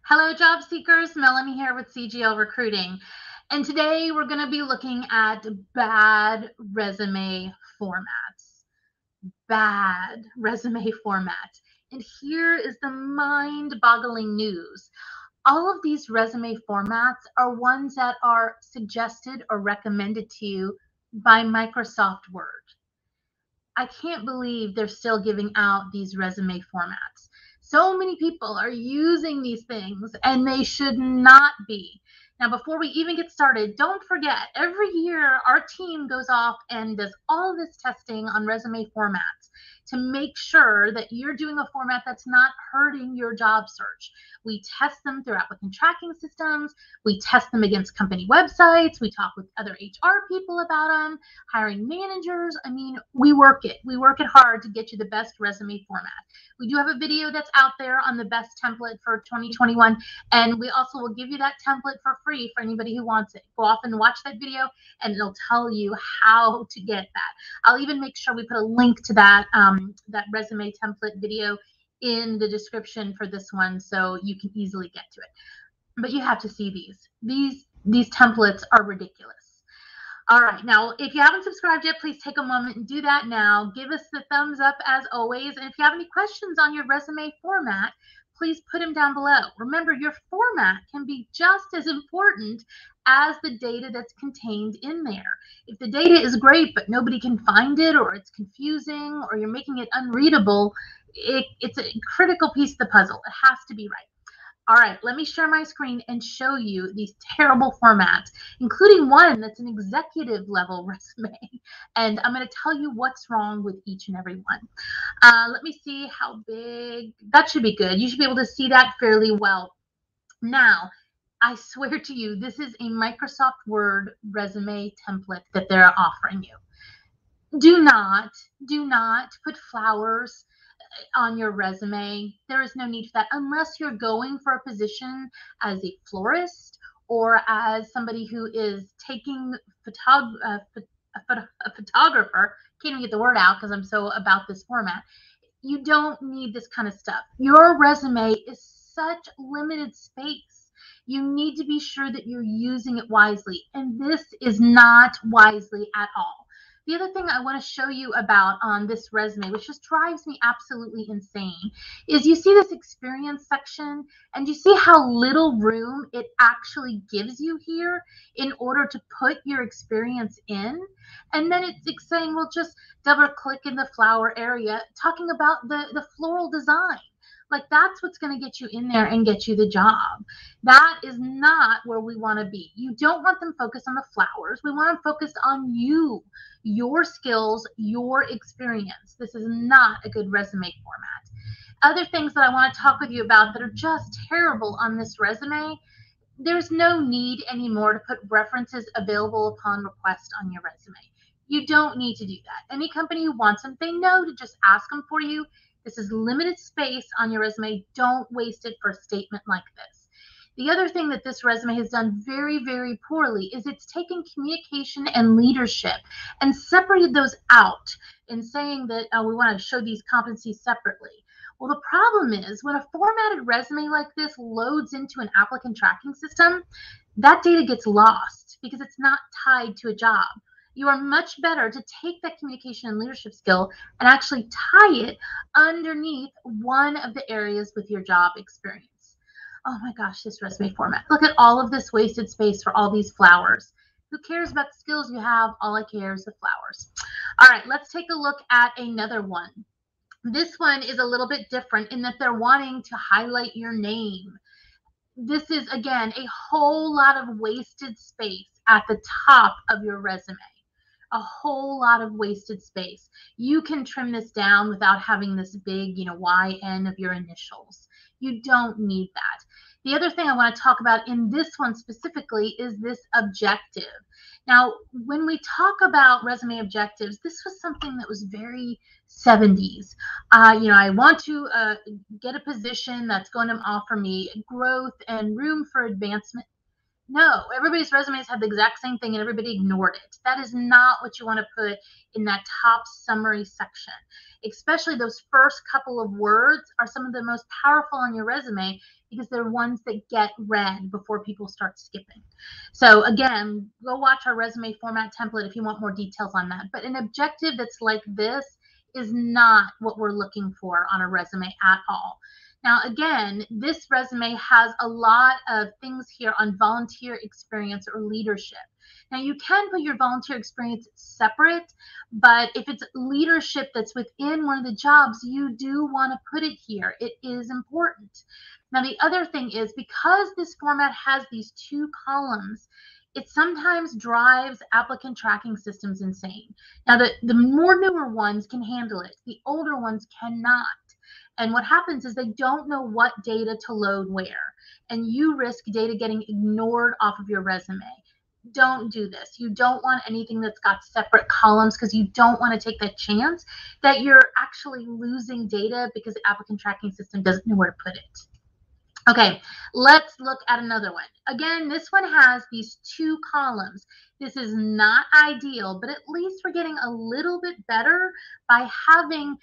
Hello, job seekers. Melanie here with CGL Recruiting. And today we're going to be looking at bad resume formats. Bad resume formats. And here is the mind-boggling news. All of these resume formats are ones that are suggested or recommended to you by Microsoft Word. I can't believe they're still giving out these resume formats. So many people are using these things and they should not be. Now, before we even get started, don't forget every year our team goes off and does all this testing on resume formats to make sure that you're doing a format that's not hurting your job search. We test them through applicant tracking systems. We test them against company websites. We talk with other HR people about them, hiring managers. I mean, we work it. We work it hard to get you the best resume format. We do have a video that's out there on the best template for 2021, and we also will give you that template for free for anybody who wants it. Go off and watch that video, and it'll tell you how to get that. I'll even make sure we put a link to that that resume template video in the description for this one so you can easily get to it. But you have to see these templates are ridiculous. All right, now if you haven't subscribed yet, please take a moment and do that now. Give us the thumbs up as always, and if you have any questions on your resume format, please put them down below. Remember, your format can be just as important as the data that's contained in there. If the data is great but nobody can find it, or it's confusing, or you're making it unreadable, it's a critical piece of the puzzle. It has to be right. All right, let me share my screen and show you these terrible formats, including one that's an executive level resume. And I'm going to tell you what's wrong with each and every one. Let me see how big. That should be good. You should be able to see that fairly well. Now, I swear to you, this is a Microsoft Word resume template that they're offering you. Do not put flowers on your resume. There is no need for that unless you're going for a position as a florist or as somebody who is taking a photographer. Can't even get the word out because I'm so about this format. You don't need this kind of stuff. Your resume is such limited space. You need to be sure that you're using it wisely, and this is not wisely at all. The other thing I want to show you about on this resume, which just drives me absolutely insane, is you see this experience section, and you see how little room it actually gives you here in order to put your experience in. And then it's saying, well, just double click in the flower area, talking about the floral design. Like, that's what's going to get you in there and get you the job. That is not where we want to be. You don't want them focused on the flowers. We want them focused on you, your skills, your experience. This is not a good resume format. Other things that I want to talk with you about that are just terrible on this resume: there's no need anymore to put references available upon request on your resume. You don't need to do that. Any company who wants them, they know to just ask them for you. This is limited space on your resume. Don't waste it for a statement like this. The other thing that this resume has done very, very poorly is it's taken communication and leadership and separated those out in saying that we want to show these competencies separately. Well, the problem is when a formatted resume like this loads into an applicant tracking system, that data gets lost because it's not tied to a job. You are much better to take that communication and leadership skill and actually tie it underneath one of the areas with your job experience. Oh my gosh, this resume format. Look at all of this wasted space for all these flowers. Who cares about the skills you have? All I care is the flowers. All right, let's take a look at another one. This one is a little bit different in that they're wanting to highlight your name. This is, again, a whole lot of wasted space at the top of your resume. A whole lot of wasted space. You can trim this down without having this big, YN of your initials. You don't need that. The other thing I want to talk about in this one specifically is this objective. Now, when we talk about resume objectives, this was something that was very 70s. I want to get a position that's going to offer me growth and room for advancement. No, everybody's resumes had the exact same thing and everybody ignored it. That is not what you want to put in that top summary section. Especially those first couple of words are some of the most powerful on your resume because they're ones that get read before people start skipping. So again, go watch our resume format template if you want more details on that. But an objective that's like this is not what we're looking for on a resume at all. Now, again, this resume has a lot of things here on volunteer experience or leadership. Now, you can put your volunteer experience separate, but if it's leadership that's within one of the jobs, you do want to put it here. It is important. Now, the other thing is, because this format has these two columns, it sometimes drives applicant tracking systems insane. Now, the more newer ones can handle it. The older ones cannot. And what happens is they don't know what data to load where, and you risk data getting ignored off of your resume. Don't do this. You don't want anything that's got separate columns, because you don't want to take that chance that you're actually losing data because the applicant tracking system doesn't know where to put it. Okay, let's look at another one. Again, this one has these two columns. This is not ideal, but at least we're getting a little bit better by having,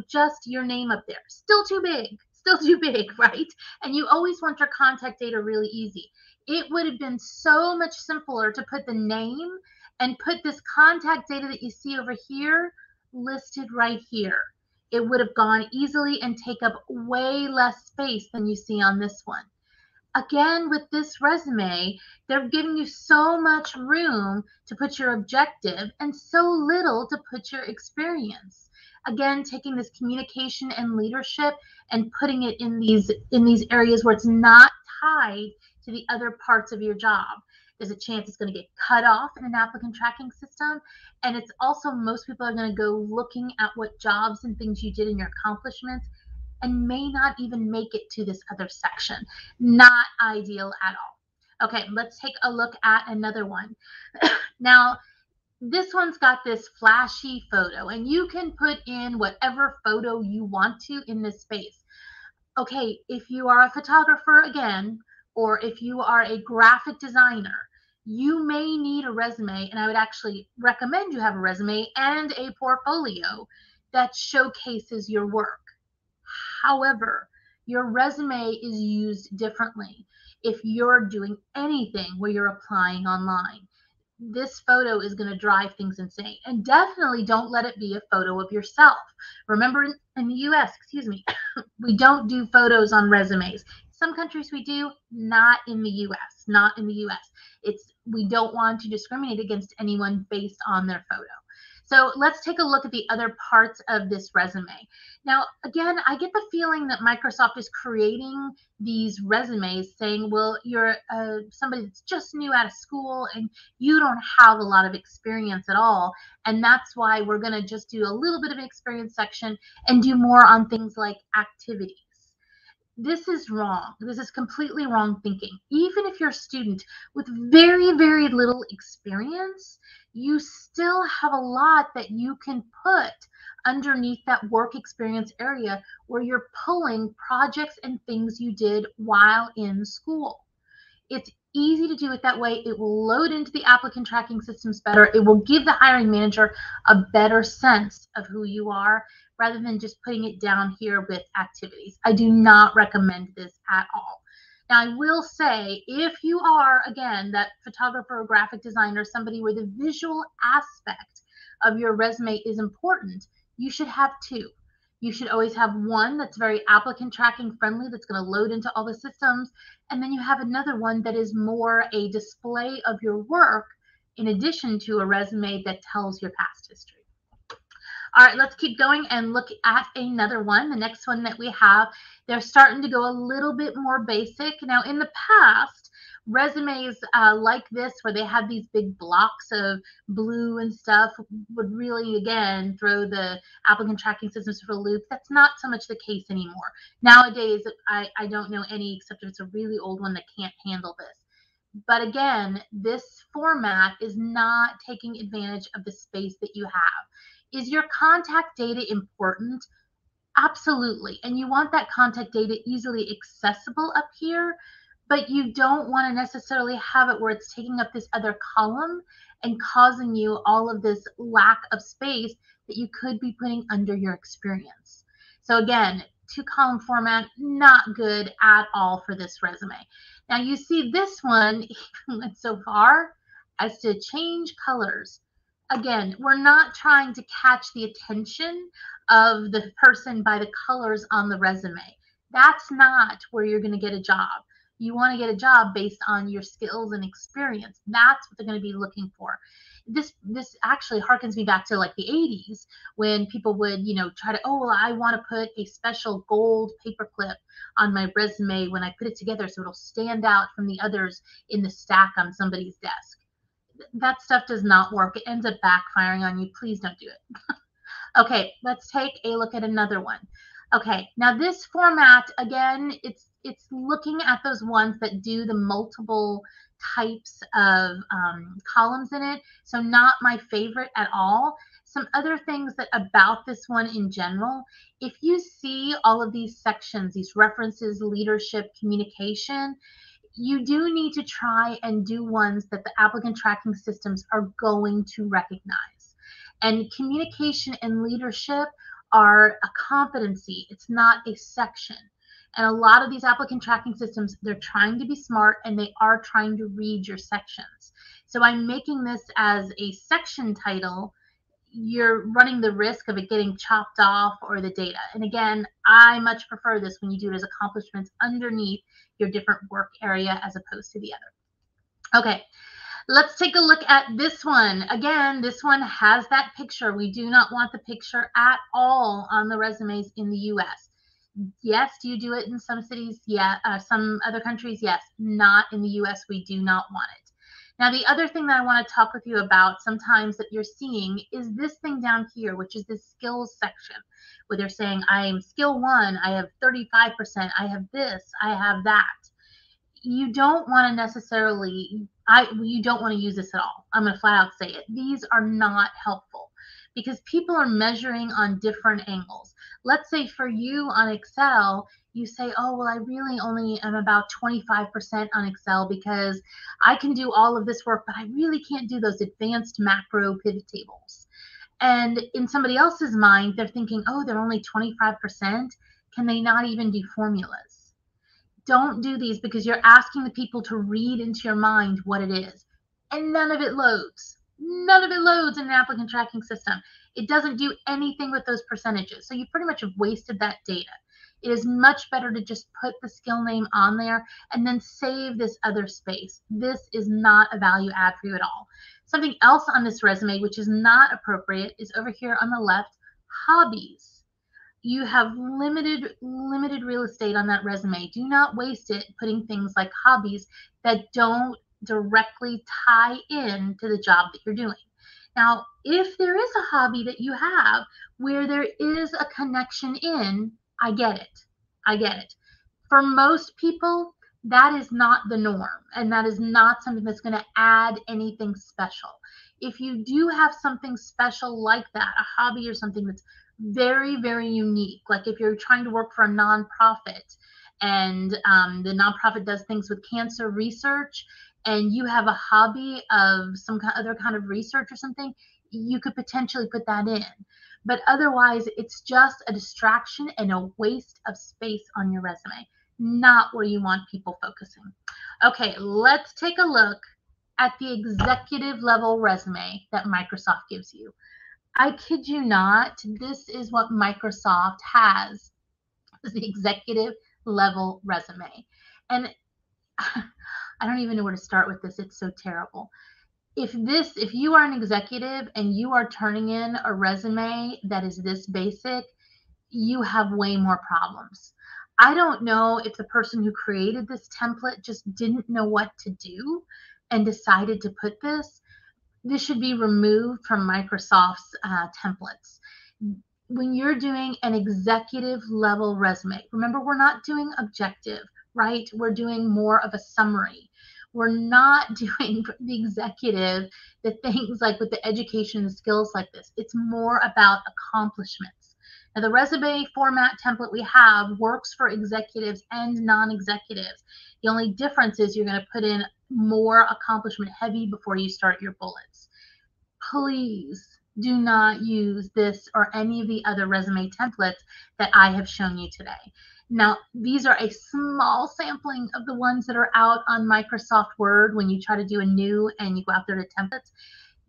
just your name up there. Still too big, right? And you always want your contact data really easy. It would have been so much simpler to put the name and put this contact data that you see over here listed right here. It would have gone easily and take up way less space than you see on this one. Again, with this resume, they're giving you so much room to put your objective and so little to put your experience. Again, taking this communication and leadership and putting it in these areas where it's not tied to the other parts of your job. There's a chance it's going to get cut off in an applicant tracking system. And it's also, most people are going to go looking at what jobs and things you did in your accomplishments and may not even make it to this other section. Not ideal at all. Okay, let's take a look at another one. Now, this one's got this flashy photo, and you can put in whatever photo you want to in this space. Okay, if you are a photographer, again, or if you are a graphic designer, you may need a resume, and I would actually recommend you have a resume and a portfolio that showcases your work. However, your resume is used differently if you're doing anything where you're applying online. This photo is going to drive things insane. And definitely don't let it be a photo of yourself. Remember, in the US, we don't do photos on resumes. Some countries we do, not in the US, not in the US. We don't want to discriminate against anyone based on their photo. So let's take a look at the other parts of this resume. Now, again, I get the feeling that Microsoft is creating these resumes saying, well, you're somebody that's just new out of school and you don't have a lot of experience at all. And that's why we're going to just do a little bit of an experience section and do more on things like activities. This is wrong. This is completely wrong thinking. Even if you're a student with very, very little experience, you still have a lot that you can put underneath that work experience area where you're pulling projects and things you did while in school. It's easy to do it that way. It will load into the applicant tracking systems better. It will give the hiring manager a better sense of who you are rather than just putting it down here with activities. I do not recommend this at all. Now, I will say, if you are, again, that photographer or graphic designer, somebody where the visual aspect of your resume is important, you should have two. You should always have one that's very applicant tracking friendly, that's going to load into all the systems. And then you have another one that is more a display of your work in addition to a resume that tells your past history. All right, let's keep going and look at another one. The next one that we have, they're starting to go a little bit more basic. Now, in the past, resumes like this, where they had these big blocks of blue and stuff, would really, again, throw the applicant tracking systems for a loop. That's not so much the case anymore. Nowadays, I don't know any, except if it's a really old one that can't handle this. But again, this format is not taking advantage of the space that you have. Is your contact data important? Absolutely. And you want that contact data easily accessible up here, but you don't want to necessarily have it where it's taking up this other column and causing you all of this lack of space that you could be putting under your experience. So again, 2-column format, not good at all for this resume. Now you see this one even went so far as to change colors. Again, we're not trying to catch the attention of the person by the colors on the resume. That's not where you're going to get a job. You want to get a job based on your skills and experience. That's what they're going to be looking for. This actually harkens me back to like the 80s when people would, try to, oh, well, I want to put a special gold paperclip on my resume when I put it together so it'll stand out from the others in the stack on somebody's desk. That stuff does not work. It ends up backfiring on you. Please don't do it. Okay, let's take a look at another one. Okay, now this format, again, it's looking at those ones that do the multiple types of columns in it. So not my favorite at all. Some other things that about this one in general, if you see all of these sections, these references, leadership, communication, you do need to try and do ones that the applicant tracking systems are going to recognize. And communication and leadership are a competency. It's not a section. And a lot of these applicant tracking systems, they're trying to be smart and they are trying to read your sections. So I'm making this as a section title. You're running the risk of it getting chopped off or the data. And again, I much prefer this when you do it as accomplishments underneath your different work area as opposed to the other. Okay, let's take a look at this one. Again, this one has that picture. We do not want the picture at all on the resumes in the US. Yes, do you do it in some cities? Yeah. Some other countries? Yes. Not in the US. We do not want it. Now, the other thing that I want to talk with you about sometimes that you're seeing is this thing down here, which is this skills section, where they're saying, I'm skill 1, I have 35%, I have this, I have that. You don't want to necessarily, you don't want to use this at all. I'm going to flat out say it. These are not helpful because people are measuring on different angles. Let's say for you on Excel, you say, oh, well, I really only am about 25% on Excel because I can do all of this work, but I really can't do those advanced macro pivot tables. And in somebody else's mind, they're thinking, oh, they're only 25%. Can they not even do formulas? Don't do these because you're asking the people to read into your mind what it is. And none of it loads. None of it loads in an applicant tracking system. It doesn't do anything with those percentages. So you pretty much have wasted that data. It is much better to just put the skill name on there and then save this other space. This is not a value add for you at all. Something else on this resume, which is not appropriate, is over here on the left, hobbies. You have limited real estate on that resume. Do not waste it putting things like hobbies that don't directly tie in to the job that you're doing. Now, if there is a hobby that you have where there is a connection in, I get it. I get it. For most people, that is not the norm, and that is not something that's going to add anything special. If you do have something special like that, a hobby or something that's very, very unique, like if you're trying to work for a nonprofit and the nonprofit does things with cancer research, and you have a hobby of some other kind of research or something, you could potentially put that in. But otherwise, it's just a distraction and a waste of space on your resume, not where you want people focusing. Okay, let's take a look at the executive level resume that Microsoft gives you. I kid you not, this is what Microsoft has, the executive level resume. And I don't even know where to start with this. It's so terrible. If you are an executive and you are turning in a resume that is this basic, you have way more problems. I don't know if the person who created this template just didn't know what to do and decided to put this. This should be removed from Microsoft's templates. When you're doing an executive level resume, remember, we're not doing objective, right? We're doing more of a summary. We're not doing the executive, the things like with the education and skills like this. It's more about accomplishments. Now, the resume format template we have works for executives and non-executives. The only difference is you're going to put in more accomplishment heavy before you start your bullets. Please Do not use this or any of the other resume templates that I have shown you today. Now, these are a small sampling of the ones that are out on Microsoft Word when you try to do a new and you go out there to templates.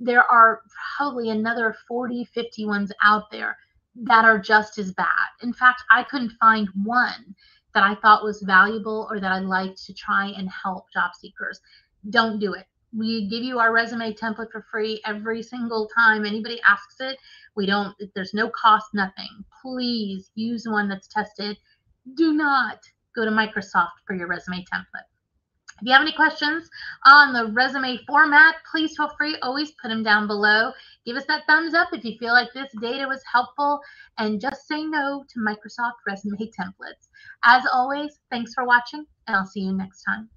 There are probably another 40, 50 ones out there that are just as bad. In fact, I couldn't find one that I thought was valuable or that I'd like to try and help job seekers. Don't do it. We give you our resume template for free every single time anybody asks it. There's no cost, nothing. Please use one that's tested. Do not go to Microsoft for your resume template. If you have any questions on the resume format, please feel free, always put them down below. Give us that thumbs up if you feel like this data was helpful, and just say no to Microsoft resume templates. As always, thanks for watching, and I'll see you next time.